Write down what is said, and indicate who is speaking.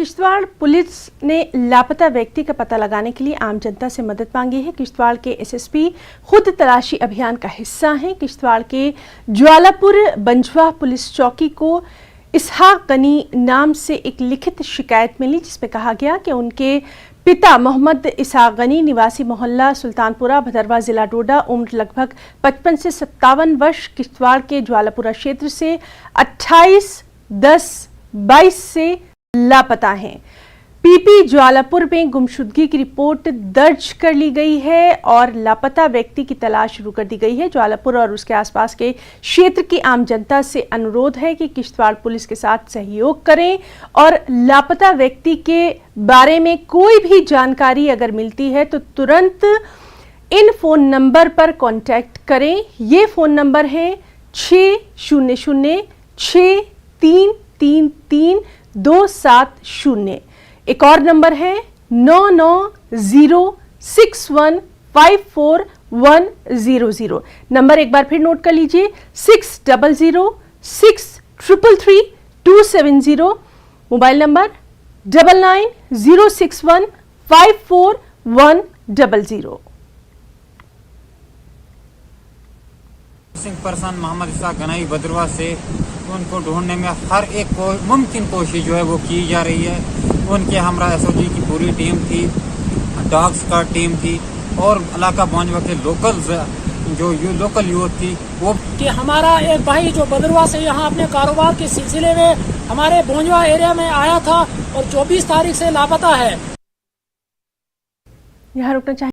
Speaker 1: Kishtwar police ने लापता व्यक्ति का पता लगाने के लिए आम जनता से मदद मांगी है। किश्तवाड़ के एसएसपी खुद तलाशी अभियान का हिस्सा हैं। किश्तवाड़ के ज्वालापुर बंजवा पुलिस चौकी को इसहाक गनी नाम से एक लिखित शिकायत मिली, जिसमें कहा गया कि उनके पिता मोहम्मद इसहाक गनी निवासी मोहल्ला सुल्तानपुरा भदरवा जिला डोडा, उम्र लगभग 55 से 57 वर्ष, किश्तवाड़ के ज्वालापुरा क्षेत्र से 28/10/22 से लापता हैं। पीपी ज्वालापुर में गुमशुदगी की रिपोर्ट दर्ज कर ली गई है और लापता व्यक्ति की तलाश शुरू कर दी गई है। ज्वालापुर और उसके आसपास के क्षेत्र की आम जनता से अनुरोध है कि किश्तवाड़ पुलिस के साथ सहयोग करें और लापता व्यक्ति के बारे में कोई भी जानकारी अगर मिलती है तो तुरंत इन फोन नंबर पर कांटेक्ट करें। ये फोन नंबर है 60063333270। एक और नंबर है 9906154100। नंबर एक बार फिर नोट कर लीजिए 6006333270। Mobile number 9906154100।
Speaker 2: सिंह परसान मोहम्मद इसहाक गनी भदरवा से उनको ढूंढने में हर एक मुमकिन कोशिश जो है वो की जा रही है। उनके हमरा एसओजी की पूरी टीम थी, डॉग स्क्वाड टीम थी और इलाका बंजवा के लोकल यूथ थी। वो
Speaker 3: कि हमारा एक भाई जो भदरवा से यहाँ अपने कारोबार के सिलसिले में हमारे बंजवा एरिया में आया था और 24 तारीख से लापता है।
Speaker 1: यहाँ रुकना चाहिए।